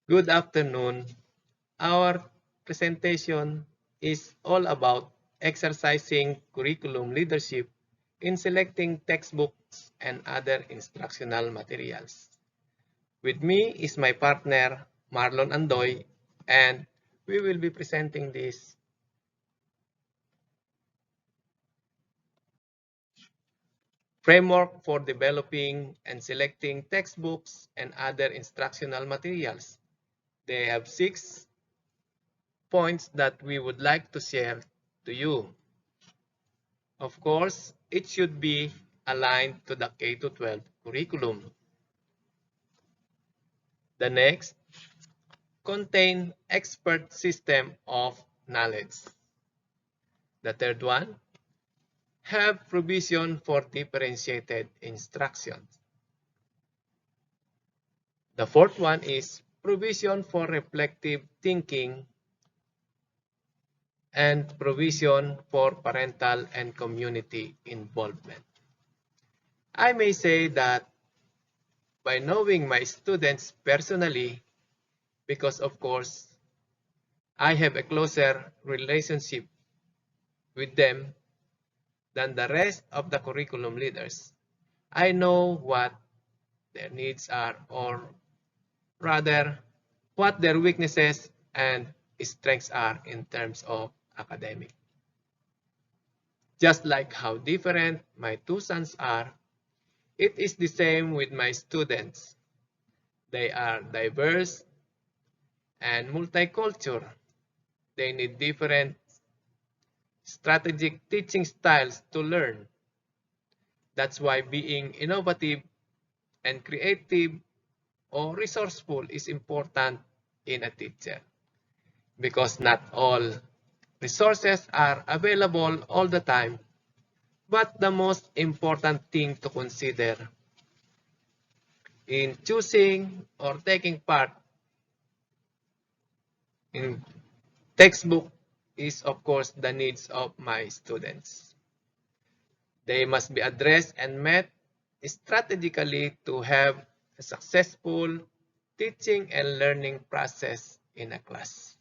Good afternoon. Our presentation is all about exercising curriculum leadership in selecting textbooks and other instructional materials. With me is my partner Marlon Andoy, and we will be presenting this framework for developing and selecting textbooks and other instructional materials. They have 6 points that we would like to share to you. Of course, it should be aligned to the K-12 curriculum. The next, contain expert system of knowledge. The third one, have provision for differentiated instruction. The fourth one is provision for reflective thinking and provision for parental and community involvement. I may say that by knowing my students personally, because of course I have a closer relationship with them than the rest of the curriculum leaders, I know what their needs are, or rather, what their weaknesses and strengths are in terms of academic. Just like how different my two sons are, it is the same with my students. They are diverse and multicultural. They need different strategic teaching styles to learn. That's why being innovative and creative or resourceful is important in a teacher, because not all resources are available all the time. But the most important thing to consider in choosing or taking part in textbook is of course the needs of my students. They must be addressed and met strategically to have a successful teaching and learning process in a class.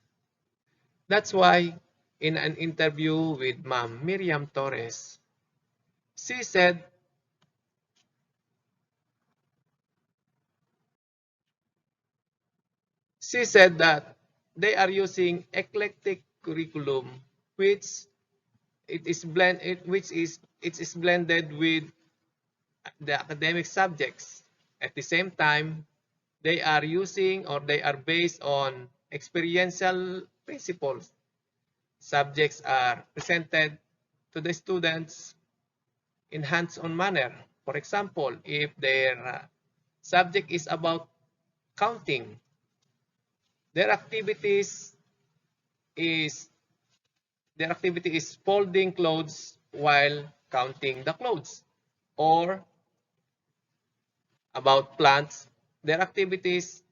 That's why in an interview with Ma'am Miriam Torres, she said she said that they are using eclectic curriculum which it is blended with the academic subjects. At the same time, they are using or they are based on experiential principles. Subjects are presented to the students in hands-on manner. For example, if their subject is about counting, their is activity is folding clothes while counting the clothes. Or about plants, their activities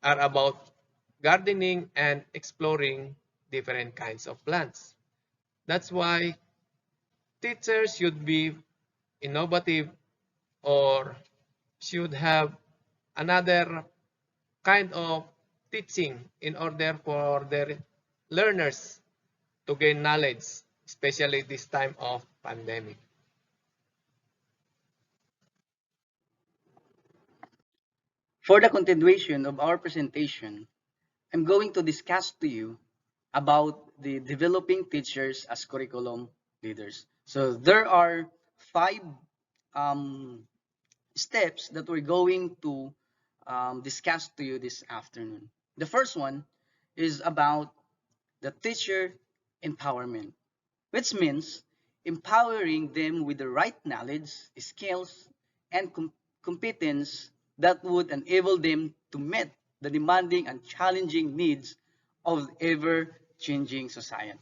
are about gardening and exploring different kinds of plants. That's why teachers should be innovative or should have another kind of teaching in order for their learners to gain knowledge, especially this time of pandemic. For the continuation of our presentation, I'm going to discuss to you about the developing teachers as curriculum leaders. So there are five um, steps that we're going to discuss to you this afternoon. The first one is about the teacher empowerment, which means empowering them with the right knowledge, skills, and competence that would enable them to meet the demanding and challenging needs of ever-changing society.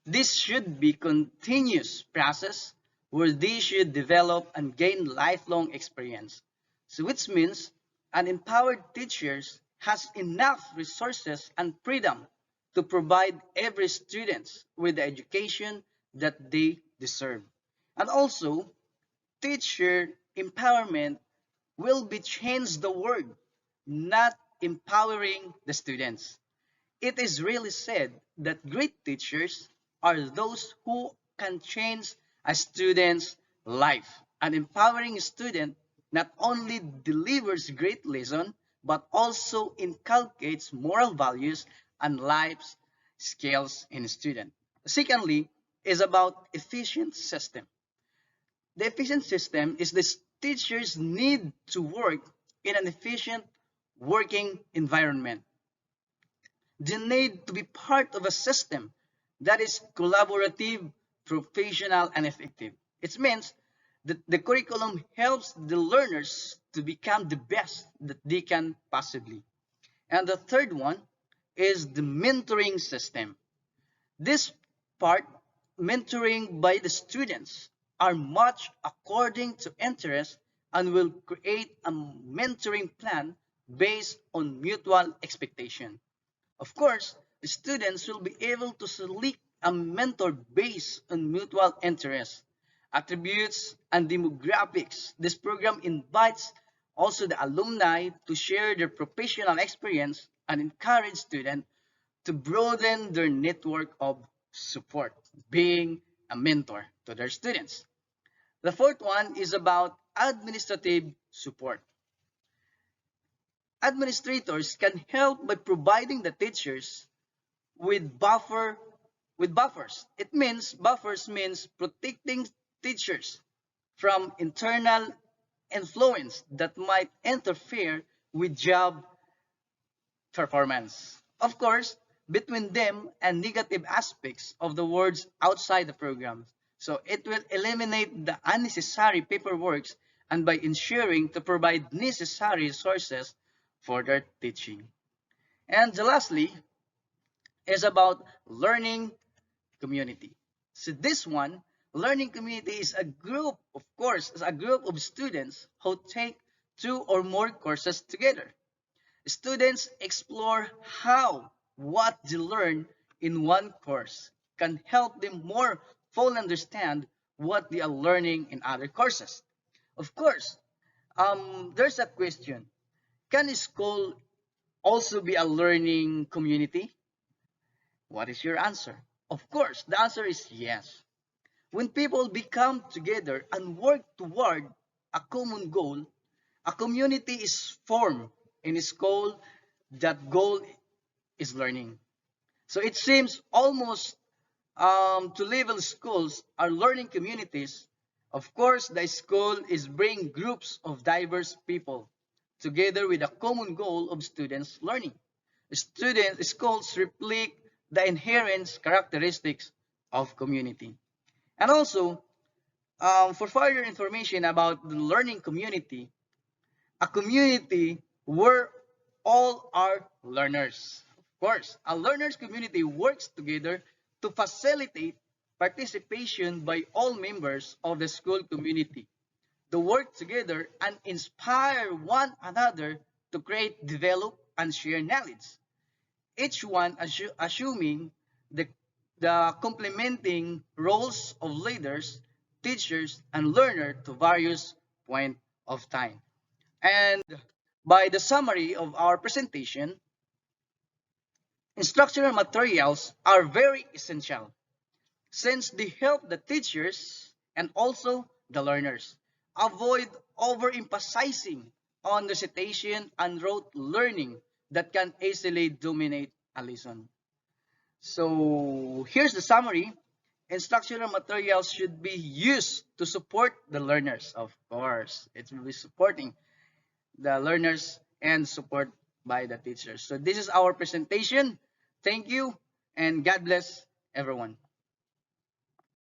This should be a continuous process where they should develop and gain lifelong experience. So which means an empowered teacher has enough resources and freedom to provide every student with the education that they deserve. And also, teacher empowerment will be change the world not empowering the students. It is really said that great teachers are those who can change a student's life. An empowering student not only delivers great lesson, but also inculcates moral values and life skills in a student. Secondly, is about efficient system. The efficient system is the teachers need to work in an efficient working environment. They need to be part of a system that is collaborative, professional, and effective. It means that the curriculum helps the learners to become the best that they can possibly. And the third one is the mentoring system. This part, mentoring by the students, are much according to interest and will create a mentoring plan based on mutual expectation. Of course, students will be able to select a mentor based on mutual interests, attributes, and demographics. This program invites also the alumni to share their professional experience and encourage students to broaden their network of support, being a mentor to their students. The fourth one is about administrative support. Administrators can help by providing the teachers with buffers. It means buffers means protecting teachers from internal influence that might interfere with job performance. Of course, between them and negative aspects of the words outside the program. So it will eliminate the unnecessary paperwork and by ensuring to provide necessary resources for their teaching. And lastly is about learning community. So this one, learning community is a group, of course, is a group of students who take two or more courses together. Students explore how what they learn in one course can help them more fully understand what they are learning in other courses. Of course, there's a question. Can school also be a learning community? What is your answer? Of course, the answer is yes. When people become together and work toward a common goal, a community is formed and is called that goal is learning. So it seems almost to level schools are learning communities. Of course, the school is bring groups of diverse people together with a common goal of students learning. Schools reflect the inherent characteristics of community. And also, for further information about the learning community, a community where all are learners. Of course, a learners community works together to facilitate participation by all members of the school community to work together and inspire one another to create, develop, and share knowledge. Each one assuming the, the complementing roles of leaders, teachers, and learner to various point of time. And by the summary of our presentation, instructional materials are very essential since they help the teachers and also the learners avoid overemphasizing on recitation and rote learning that can easily dominate a lesson. So here's the summary. Instructional materials should be used to support the learners, of course. It will be supporting the learners and support by the teachers. So this is our presentation. Thank you and God bless everyone.